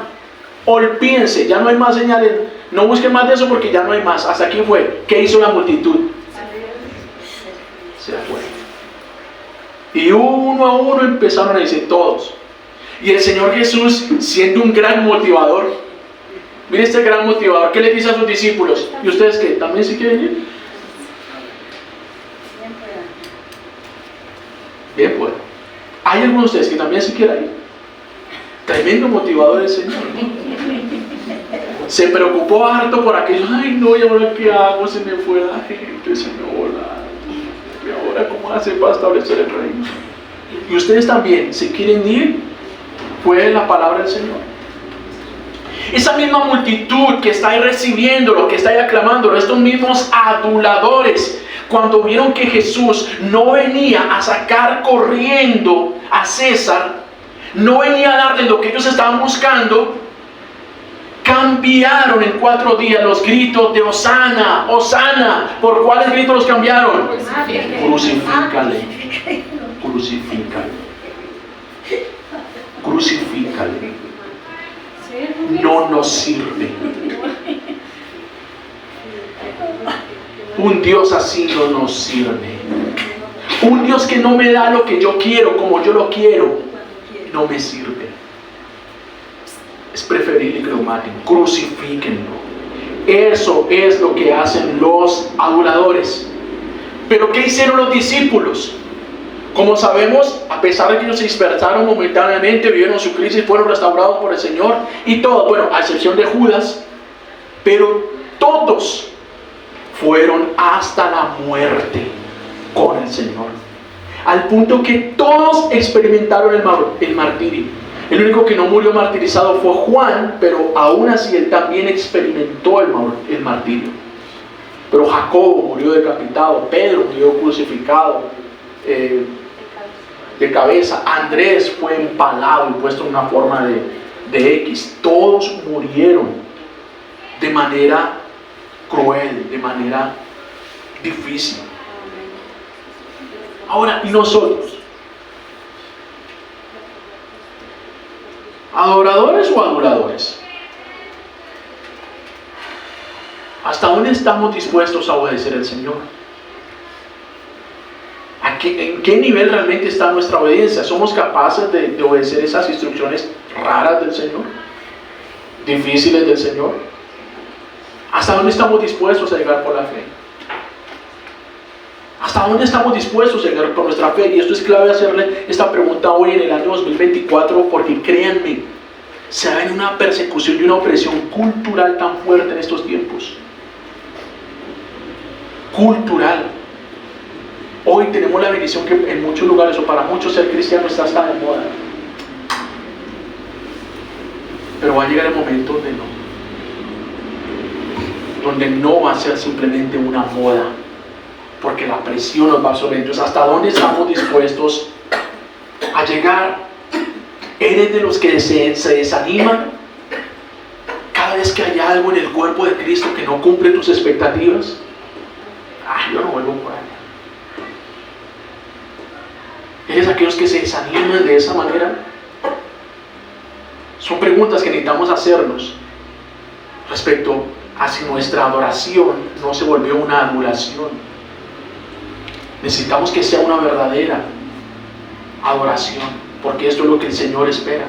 olvídense, ya no hay más señales, no busquen más de eso porque ya no hay más. Hasta aquí fue. ¿Qué hizo la multitud? Se fue. Y uno a uno empezaron a decir todos. Y el Señor Jesús, siendo un gran motivador, mire este gran motivador, ¿qué le dice a sus discípulos? ¿Y ustedes qué? ¿También se quieren ir? Bien, pues. ¿Hay algunos de ustedes que también se quieran ir? Tremendo motivador el Señor. Se preocupó harto por aquellos. Ay, no, ¿y ahora qué hago? Se me fue la gente, Señor. ¿Y ahora cómo hace para establecer el reino? Y ustedes también se quieren ir. Fue la palabra del Señor. Esa misma multitud que está ahí recibiéndolo, que está ahí aclamándolo, estos mismos aduladores, cuando vieron que Jesús no venía a sacar corriendo a César, no venía a darles lo que ellos estaban buscando, cambiaron en 4 días los gritos de Hosana, Hosana. ¿Por cuáles gritos los cambiaron? Crucifícale, crucifícale, crucifícale. No nos sirve. Un Dios así no nos sirve. Un Dios que no me da lo que yo quiero como yo lo quiero, no me sirve. Es preferible que lo maten, crucifíquenlo. Eso es lo que hacen los aduladores. Pero ¿qué hicieron los discípulos? Como sabemos, a pesar de que ellos se dispersaron momentáneamente, vivieron su crisis, fueron restaurados por el Señor y todo, bueno, a excepción de Judas, pero todos fueron hasta la muerte con el Señor, al punto que todos experimentaron el martirio. El único que no murió martirizado fue Juan, pero aún así él también experimentó el martirio. Pero Jacobo murió decapitado, Pedro murió crucificado de cabeza, Andrés fue empalado y puesto en una forma de X. Todos murieron de manera cruel, de manera difícil. Ahora, ¿y nosotros? ¿Adoradores o adoradores? ¿Hasta dónde estamos dispuestos a obedecer al Señor? ¿En qué nivel realmente está nuestra obediencia? ¿Somos capaces de obedecer esas instrucciones raras del Señor? ¿Difíciles del Señor? ¿Hasta dónde estamos dispuestos a llegar por la fe? ¿Hasta dónde estamos dispuestos a llegar por nuestra fe? Y esto es clave hacerle esta pregunta hoy en el año 2024, porque créanme, se ve una persecución y una opresión cultural tan fuerte en estos tiempos. Cultural. Hoy tenemos la bendición que en muchos lugares, o para muchos, ser cristiano está hasta de moda. Pero va a llegar el momento donde no va a ser simplemente una moda, porque la presión nos va a absorber. Entonces, ¿hasta dónde estamos dispuestos a llegar? ¿Eres de los que se desaniman cada vez que hay algo en el cuerpo de Cristo que no cumple tus expectativas? Yo no vuelvo por allá. ¿Eres aquellos que se desaniman de esa manera? Son preguntas que necesitamos hacernos respecto a si nuestra adoración no se volvió una adulación. Necesitamos que sea una verdadera adoración, porque esto es lo que el Señor espera.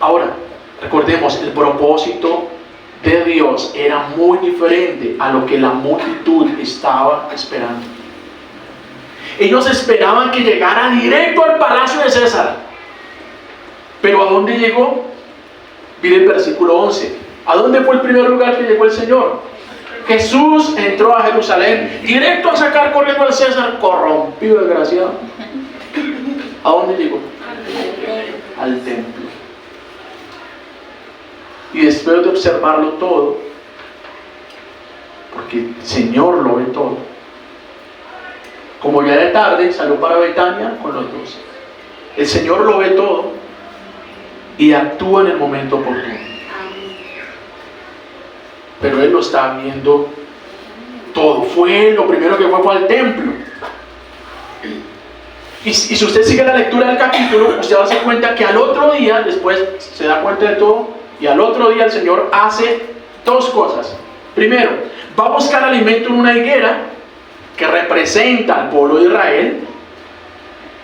Ahora, recordemos, el propósito de Dios era muy diferente a lo que la multitud estaba esperando. Ellos esperaban que llegara directo al palacio de César. ¿Pero a dónde llegó? Mire el versículo 11. ¿A dónde fue el primer lugar que llegó el Señor? Jesús entró a Jerusalén, directo a sacar corriendo al César, corrompido, desgraciado. ¿A dónde llegó? Al templo. Y después de observarlo todo, porque el Señor lo ve todo, como ya era tarde, salió para Betania con los 12. El Señor lo ve todo y actúa en el momento oportuno. Pero Él lo está viendo todo. Lo primero que fue al templo. Y si usted sigue la lectura del capítulo, usted va a darse cuenta que al otro día, después se da cuenta de todo, y al otro día el Señor hace dos cosas. Primero, va a buscar alimento en una higuera que representa al pueblo de Israel,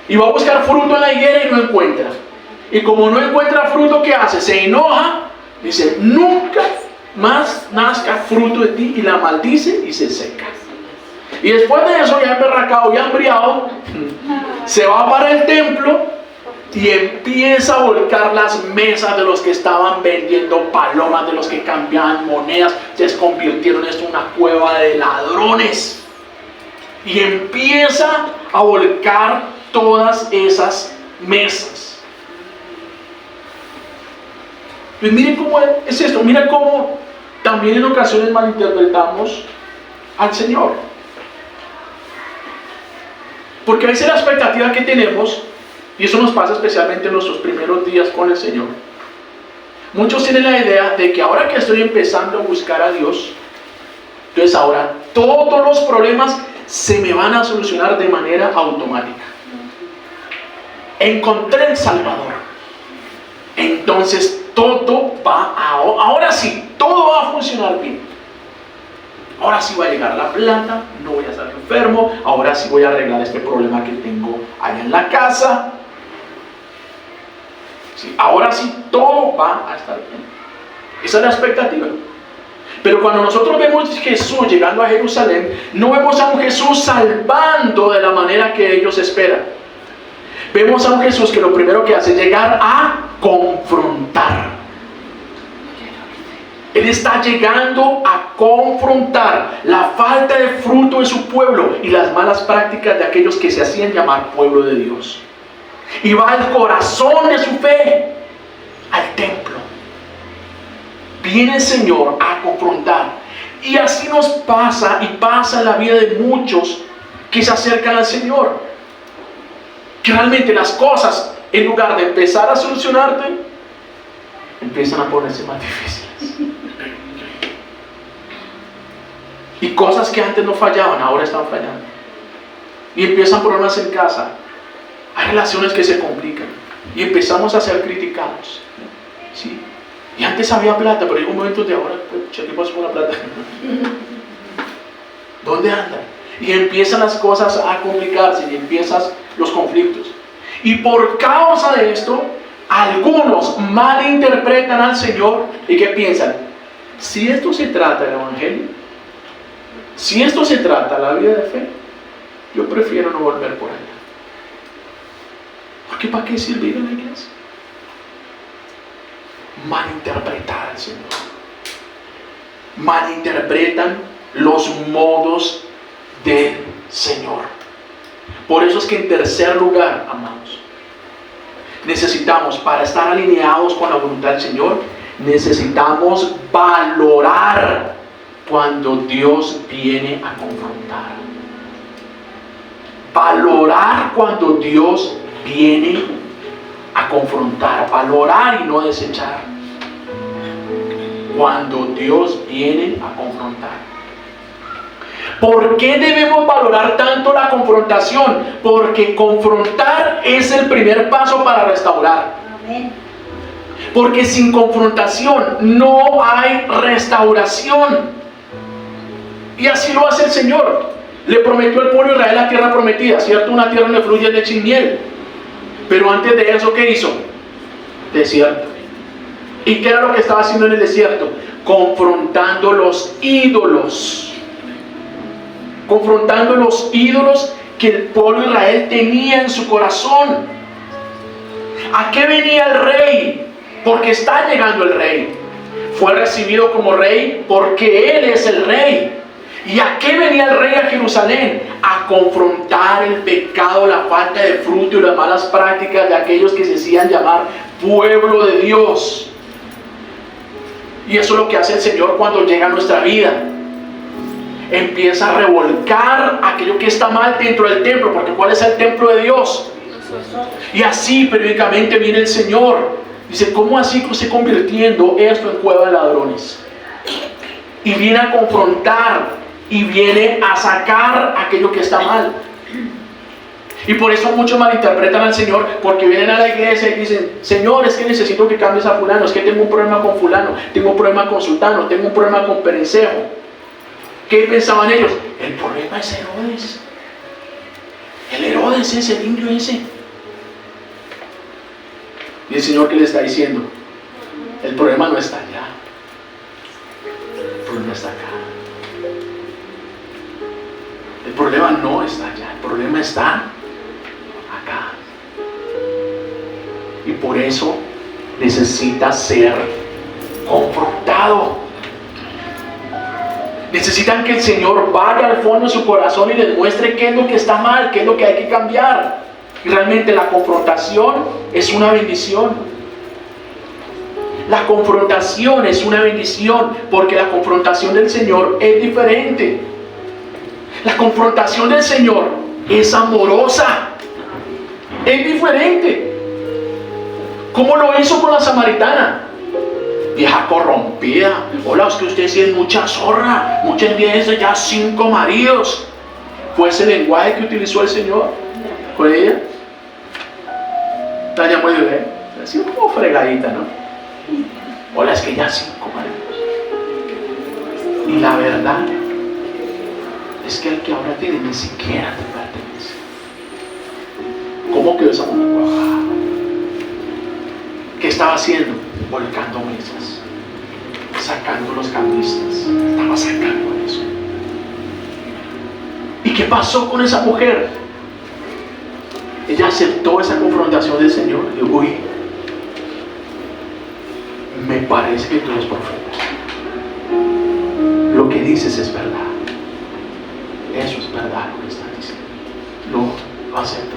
y va a buscar fruto en la higuera y no encuentra. Y como no encuentra fruto, ¿qué hace? Se enoja, dice: nunca más nazca fruto de ti, y la maldice y se seca. Y después de eso, ya emberracado y hambriado, se va para el templo y empieza a volcar las mesas de los que estaban vendiendo palomas, de los que cambiaban monedas. Se convirtieron esto en una cueva de ladrones. Y empieza a volcar todas esas mesas. Pues miren cómo es esto. Miren cómo también en ocasiones malinterpretamos al Señor. Porque a veces la expectativa que tenemos, y eso nos pasa especialmente en nuestros primeros días con el Señor, muchos tienen la idea de que ahora que estoy empezando a buscar a Dios, entonces ahora todos los problemas se me van a solucionar de manera automática. Encontré el Salvador, entonces todo ahora sí, todo va a funcionar bien. Ahora sí va a llegar la plata, no voy a estar enfermo, ahora sí voy a arreglar este problema que tengo allá en la casa. Sí, ahora sí todo va a estar bien. Esa es la expectativa. Pero cuando nosotros vemos a Jesús llegando a Jerusalén, no vemos a un Jesús salvando de la manera que ellos esperan. Vemos a un Jesús que lo primero que hace es llegar a confrontar. Él está llegando a confrontar la falta de fruto de su pueblo y las malas prácticas de aquellos que se hacían llamar pueblo de Dios. Y va al corazón de su fe, al templo. Viene el Señor a confrontar. Y así nos pasa y pasa en la vida de muchos que se acercan al Señor. Que realmente las cosas, en lugar de empezar a solucionarte, empiezan a ponerse más difíciles. Y cosas que antes no fallaban, ahora están fallando. Y empiezan problemas en casa. Hay relaciones que se complican. Y empezamos a ser criticados. ¿Sí? Y antes había plata, pero hay momentos de ahora, ¿qué pasó con la plata? ¿Dónde anda? Y empiezan las cosas a complicarse y empiezan los conflictos. Y por causa de esto, algunos malinterpretan al Señor y ¿qué piensan? Si esto se trata del Evangelio, si esto se trata de la vida de fe, yo prefiero no volver por allá. Porque ¿para qué servir en la iglesia? Malinterpretar al Señor. Malinterpretan los modos del Señor. Por eso es que en tercer lugar, amados, necesitamos, para estar alineados con la voluntad del Señor, necesitamos valorar cuando Dios viene a confrontar. Valorar cuando Dios viene a confrontar. Valorar y no desechar. Cuando Dios viene a confrontar. ¿Por qué debemos valorar tanto la confrontación? Porque confrontar es el primer paso para restaurar. Amén. Porque sin confrontación no hay restauración. Y así lo hace el Señor. Le prometió al pueblo de Israel la tierra prometida, ¿cierto? Una tierra donde fluye leche y miel. Pero antes de eso, ¿qué hizo? Desierto. ¿Y qué era lo que estaba haciendo en el desierto? Confrontando los ídolos. Confrontando los ídolos que el pueblo de Israel tenía en su corazón. ¿A qué venía el rey? Porque está llegando el rey. Fue recibido como rey porque Él es el rey. ¿Y a qué venía el rey a Jerusalén? A confrontar el pecado, la falta de fruto y las malas prácticas de aquellos que se hacían llamar pueblo de Dios. Y eso es lo que hace el Señor cuando llega a nuestra vida. Empieza a revolcar aquello que está mal dentro del templo, porque ¿cuál es el templo de Dios? Y así periódicamente viene el Señor. Dice, ¿cómo así que se convirtiendo esto en cueva de ladrones? Y viene a confrontar y viene a sacar aquello que está mal. Y por eso muchos malinterpretan al Señor, porque vienen a la iglesia y dicen, Señor, es que necesito que cambies a fulano, es que tengo un problema con fulano, tengo un problema con sultano, tengo un problema con perencejo. ¿Qué pensaban ellos? El problema es Herodes. El Herodes es el indio ese. Y el Señor, ¿qué le está diciendo? El problema no está allá. El problema está acá. El problema no está allá. El problema está acá. Y por eso necesita ser confrontado. Necesitan que el Señor vaya al fondo de su corazón y les muestre qué es lo que está mal, qué es lo que hay que cambiar. Y realmente la confrontación es una bendición. La confrontación es una bendición porque la confrontación del Señor es diferente. La confrontación del Señor es amorosa. Es diferente. ¿Cómo lo hizo con la samaritana? Vieja corrompida. Hola, es que usted sí es mucha zorra. Muchas veces ya 5 maridos. Fue ese lenguaje que utilizó el Señor con ella. La llamó y dijo, así como fregadita, ¿no? Hola, es que ya 5 maridos. Y la verdad es que el que ahora tiene ni siquiera te pertenece. ¿Cómo quedó esa mujer? ¿Qué estaba haciendo? Volcando mesas, sacando los cambistas. Estaba sacando eso. ¿Y qué pasó con esa mujer? Ella aceptó esa confrontación del Señor. Y dijo, uy, me parece que tú eres profeta. Lo que dices es verdad. Eso es verdad lo que estás diciendo. Lo acepto.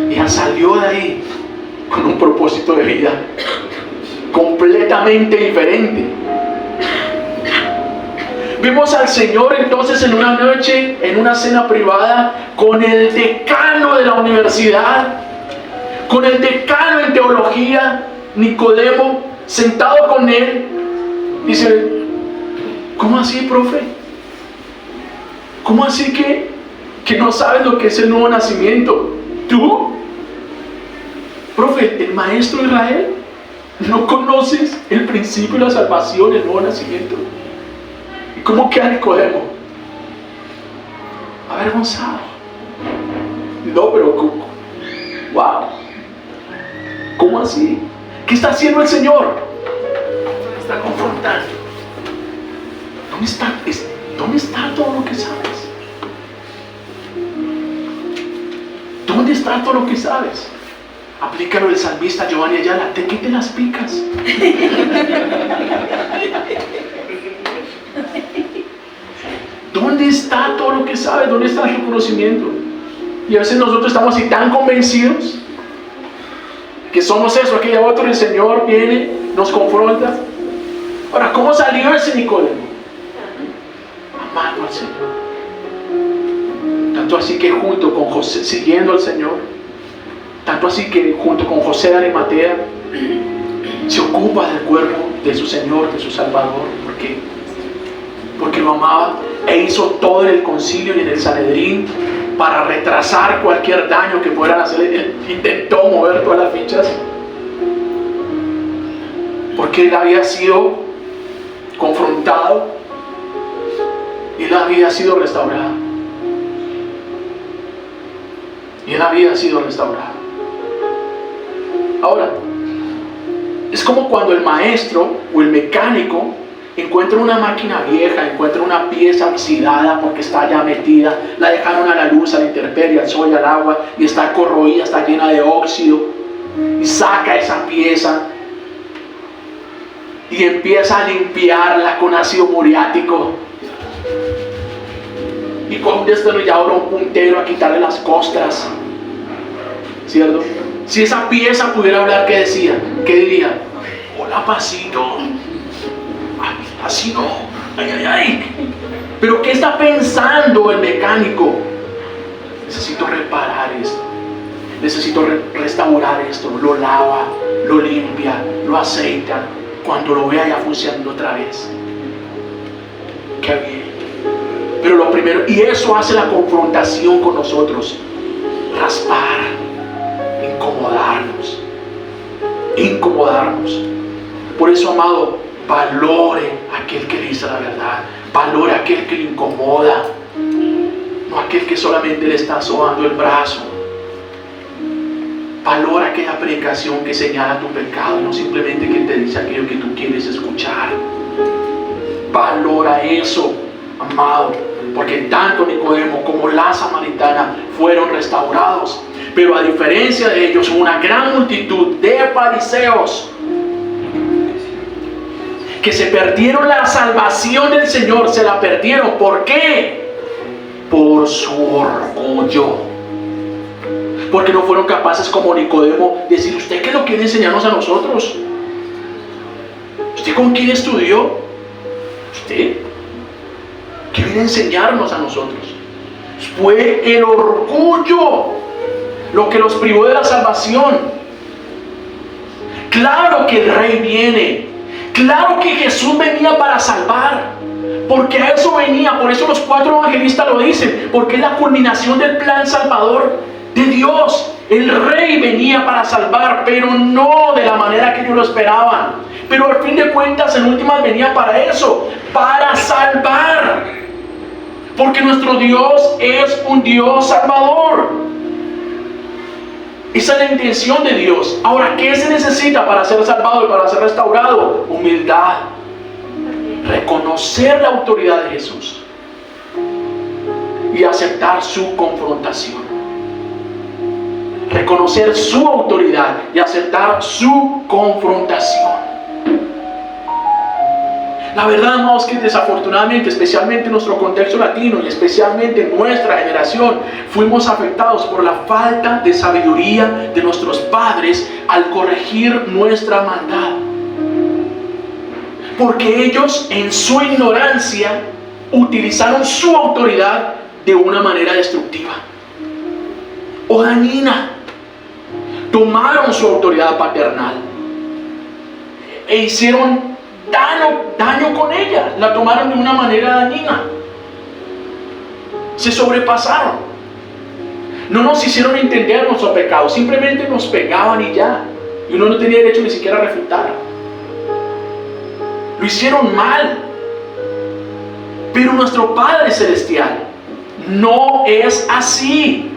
Y ella salió de ahí con un propósito de vida completamente diferente. Vimos al Señor entonces en una noche, en una cena privada, con el decano de la universidad, con el decano en teología, Nicodemo, sentado con él. Dice: ¿cómo así, profe? ¿Cómo así que no sabes lo que es el nuevo nacimiento? ¿Tú? Profe, el maestro de Israel, ¿no conoces el principio de la salvación, el nuevo nacimiento? ¿Y cómo queda Nicodemo? Avergonzado. No, pero wow. ¿Cómo así? ¿Qué está haciendo el Señor? Está confrontando. ¿Dónde está todo lo que sabes? ¿Dónde está todo lo que sabes? Aplícalo el salmista Giovanni Ayala: te quite las picas. ¿Dónde está todo lo que sabes? ¿Dónde está tu conocimiento? Y a veces nosotros estamos así tan convencidos que somos eso, aquella otro. El Señor viene, nos confronta. Ahora, ¿cómo salió ese Nicodemo? Amando al Señor. Tanto así que junto con José, siguiendo al Señor, tanto así que junto con José de Arimatea, se ocupa del cuerpo de su Señor, de su Salvador. ¿Por qué? Porque lo amaba, e hizo todo en el concilio y en el Sanedrín para retrasar cualquier daño que puedan hacer. Él intentó mover todas las fichas, porque él había sido confrontado y él había sido restaurado. Y él había sido restaurado. Ahora, es como cuando el maestro o el mecánico encuentra una máquina vieja, encuentra una pieza oxidada porque está ya metida, la dejaron a la luz, a la intemperie, al sol y al agua, y está corroída, está llena de óxido, y saca esa pieza y empieza a limpiarla con ácido muriático, y con un destornillador o un puntero a quitarle las costras, ¿cierto? Si esa pieza pudiera hablar, ¿qué decía? ¿Qué diría? Hola, pasito. Ay, así no. Ay, ay, ay. Pero ¿qué está pensando el mecánico? Necesito reparar esto. Necesito restaurar esto. Lo lava, lo limpia, lo aceita. Cuando lo vea ya funcionando otra vez. Qué bien. Pero lo primero, y eso hace la confrontación con nosotros: raspar, incomodarnos. Por eso, amado, valore a aquel que dice la verdad, valore a aquel que le incomoda, no aquel que solamente le está sobando el brazo. Valora aquella predicación que señala tu pecado, no simplemente que te dice aquello que tú quieres escuchar. Valora eso, amado, porque tanto Nicodemo como la samaritana fueron restaurados. Pero a diferencia de ellos, una gran multitud de fariseos que se perdieron la salvación del Señor, se la perdieron. ¿Por qué? Por su orgullo. Porque no fueron capaces, como Nicodemo, de decir: ¿usted qué es lo que quiere enseñarnos a nosotros? ¿Usted con quién estudió? ¿Usted? ¿Qué viene a enseñarnos a nosotros? Fue el orgullo lo que los privó de la salvación. Claro que el Rey viene. Claro que Jesús venía para salvar. Porque a eso venía. Por eso los 4 evangelistas lo dicen. Porque es la culminación del plan salvador de Dios. El Rey venía para salvar, pero no de la manera que ellos lo esperaban. Pero al fin de cuentas, en últimas, venía para eso. Para salvar. Porque nuestro Dios es un Dios salvador. Esa es la intención de Dios. Ahora, ¿qué se necesita para ser salvado y para ser restaurado? Humildad. Reconocer la autoridad de Jesús. Y aceptar su confrontación. Reconocer su autoridad y aceptar su confrontación. La verdad, amados, que desafortunadamente, especialmente en nuestro contexto latino y especialmente en nuestra generación, fuimos afectados por la falta de sabiduría de nuestros padres al corregir nuestra maldad. Porque ellos, en su ignorancia, utilizaron su autoridad de una manera destructiva o dañina. Tomaron su autoridad paternal e hicieron daño con ella. La tomaron de una manera dañina. Se sobrepasaron. No nos hicieron entender nuestro pecado. Simplemente nos pegaban y ya. Y uno no tenía derecho ni siquiera a refutar. Lo hicieron mal. Pero nuestro Padre Celestial no es así.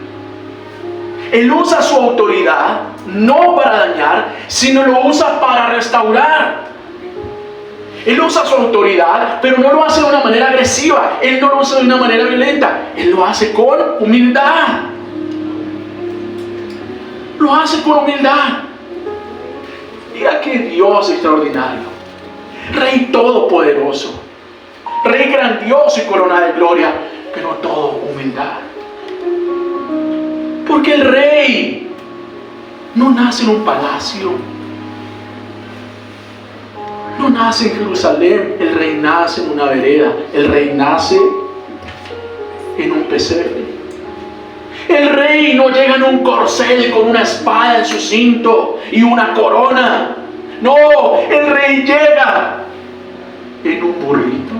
Él usa su autoridad no para dañar, sino lo usa para restaurar. Él usa su autoridad, pero no lo hace de una manera agresiva. Él no lo usa de una manera violenta. Él lo hace con humildad. Lo hace con humildad. Mira qué Dios extraordinario. Rey todopoderoso. Rey grandioso y corona de gloria, pero todo humildad. Porque el rey no nace en un palacio, no nace en Jerusalén. El rey nace en una vereda. El rey nace en un pesebre. El rey no llega en un corcel con una espada en su cinto y una corona. No, el rey llega en un burrito.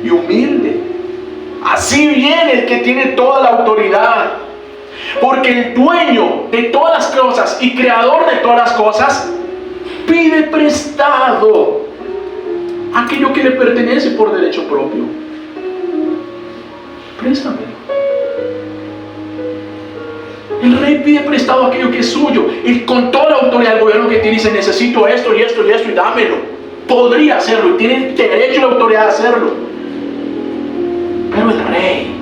Y humilde. Así viene el que tiene toda la autoridad. Porque el dueño de todas las cosas y creador de todas las cosas pide prestado aquello que le pertenece por derecho propio. Préstamelo. El rey pide prestado aquello que es suyo. Y con toda la autoridad del gobierno que tiene, dice: necesito esto y esto y esto y dámelo. Podría hacerlo y tiene derecho y la autoridad de hacerlo. Pero el rey,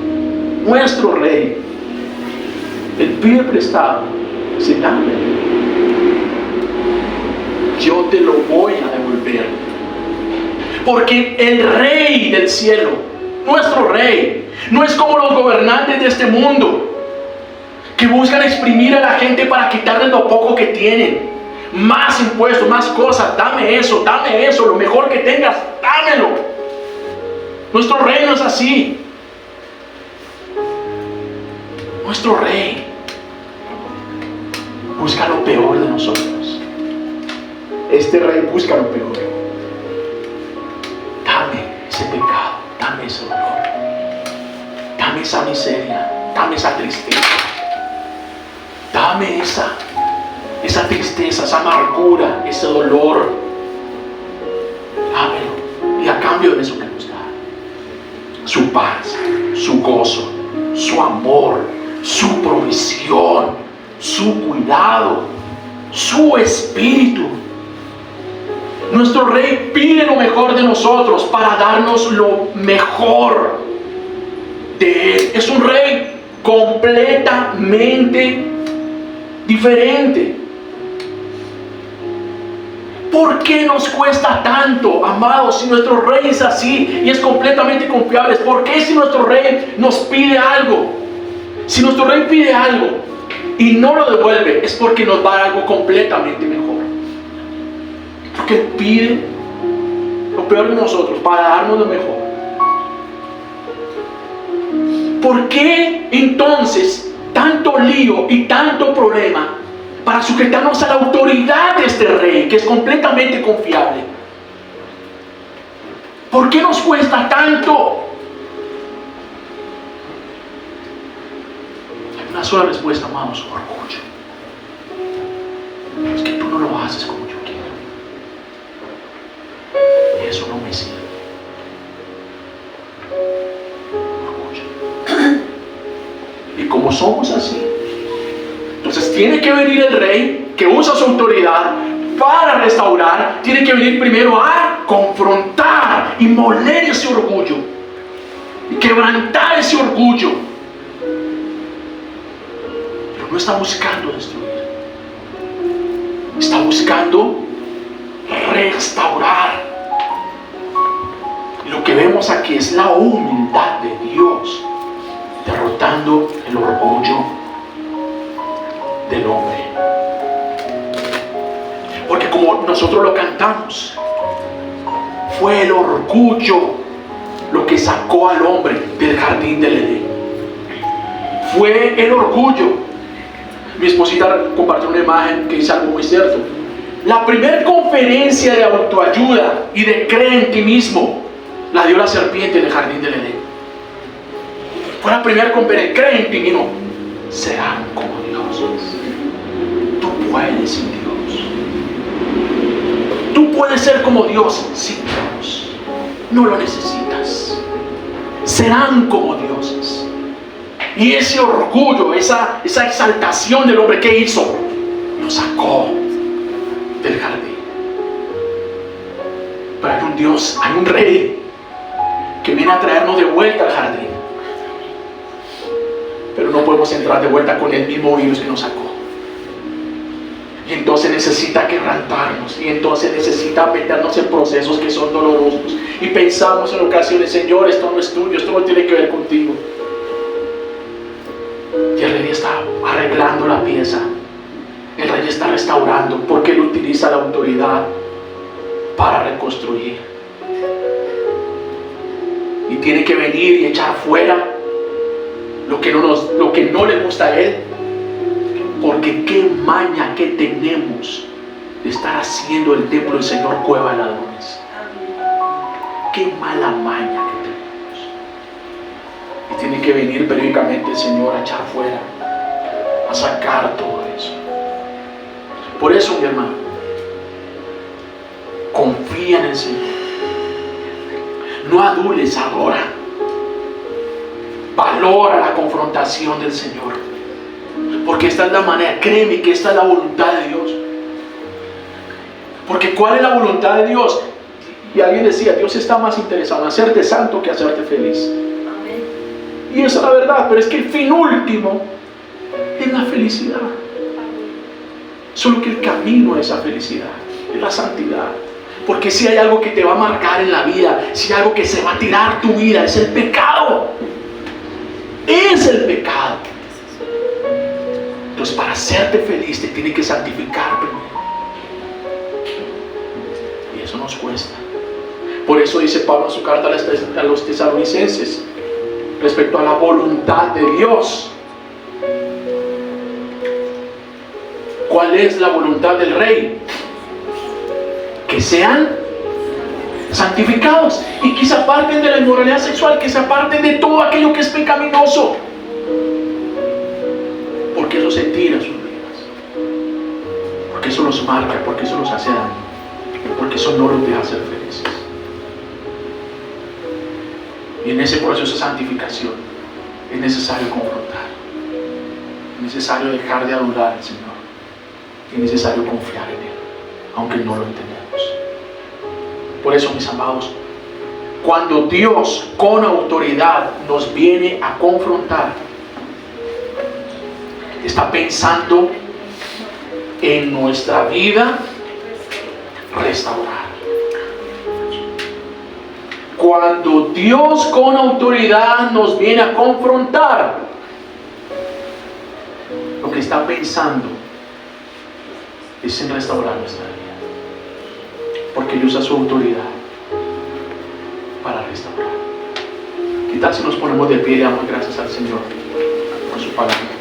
nuestro rey, él pide prestado. Dice: dámelo. Yo te lo voy a devolver. Porque el rey del cielo, nuestro rey, no es como los gobernantes de este mundo que buscan exprimir a la gente para quitarles lo poco que tienen. Más impuestos, más cosas. Dame eso, lo mejor que tengas, dámelo. Nuestro rey no es así. Nuestro rey busca lo peor de nosotros. Este rey busca lo peor. Dame ese pecado, dame ese dolor, dame esa miseria, dame esa tristeza, dame esa tristeza, esa amargura, ese dolor. Dámelo. Y a cambio de eso que nos da, su paz, su gozo, su amor, su provisión, su cuidado, su espíritu. Nuestro rey pide lo mejor de nosotros para darnos lo mejor de él. Es un rey completamente diferente. ¿Por qué nos cuesta tanto, amados, si nuestro rey es así y es completamente confiable? ¿Por qué si nuestro rey nos pide algo? Si nuestro rey pide algo y no lo devuelve, es porque nos va a dar algo completamente mejor. Porque Él pide lo peor de nosotros para darnos lo mejor. ¿Por qué entonces tanto lío y tanto problema para sujetarnos a la autoridad de este rey que es completamente confiable? ¿Por qué nos cuesta tanto? Hay una sola respuesta, amados: orgullo. Es que tú no lo haces como yo quiero. Y eso no me sirve. Orgullo. Y como somos así, entonces tiene que venir el rey que usa su autoridad para restaurar. Tiene que venir primero a confrontar y moler ese orgullo y quebrantar ese orgullo. Pero no está buscando destruir, está buscando restaurar. Y lo que vemos aquí es la humildad de Dios derrotando el orgullo del hombre. Porque como como nosotros lo cantamos, fue el orgullo lo que sacó al hombre del jardín del Edén. Fue el orgullo. Mi esposita compartió una imagen que dice algo muy cierto. La primera conferencia de autoayuda y de cree en ti mismo la dio la serpiente en el jardín del Edén. Fue la primera conferencia. Cree en ti mismo. Serán como dioses. Tú puedes sin Dios. Tú puedes ser como Dios sin Dios. No lo necesitas. Serán como dioses. Y ese orgullo, esa exaltación del hombre, ¿qué hizo? Lo sacó del jardín. Pero hay un Dios, hay un rey que viene a traernos de vuelta al jardín. Pero no podemos entrar de vuelta con el mismo virus que nos sacó. Y entonces necesita quebrantarnos. Y entonces necesita meternos en procesos que son dolorosos. Y pensamos en ocasiones, Señor, esto no es tuyo, esto no tiene que ver contigo. Y el rey está arreglando la pieza. El rey está restaurando, porque él utiliza la autoridad para reconstruir. Y tiene que venir y echar fuera lo que no le gusta a él. Porque qué maña que tenemos de estar haciendo el templo del Señor cueva de ladrones. Qué mala maña que tenemos. Y tiene que venir periódicamente el Señor a echar fuera, a sacar todo eso. Por eso, mi hermano, confía en el Señor. No adules ahora. Valora la confrontación del Señor. Porque esta es la manera, créeme que esta es la voluntad de Dios. Porque ¿cuál es la voluntad de Dios? Y alguien decía, Dios está más interesado en hacerte santo que hacerte feliz. Amén. Y esa es la verdad, pero es que el fin último es la felicidad. Solo que el camino a esa felicidad es la santidad. Porque si hay algo que te va a marcar en la vida, si hay algo que se va a tirar tu vida, es el pecado. Es el pecado. Entonces, para hacerte feliz te tiene que santificar primero. Y eso nos cuesta. Por eso dice Pablo en su carta a los tesalonicenses respecto a la voluntad de Dios. ¿Cuál es la voluntad del Rey? Que sean santificados y que se aparten de la inmoralidad sexual, que se aparten de todo aquello que es pecaminoso. Porque eso se tira a sus vidas. Porque eso los marca, porque eso los hace daño. Porque eso no los deja ser felices. Y en ese proceso de santificación es necesario confrontar. Es necesario dejar de adular al Señor. Es necesario confiar en Él, aunque no lo entendamos. Por eso, mis amados, cuando Dios con autoridad nos viene a confrontar, está pensando en nuestra vida restaurar. Cuando Dios con autoridad nos viene a confrontar, lo que está pensando es en restaurar nuestra vida. Porque Él usa su autoridad para restaurar. ¿Qué tal si nos ponemos de pie y damos gracias al Señor por su palabra?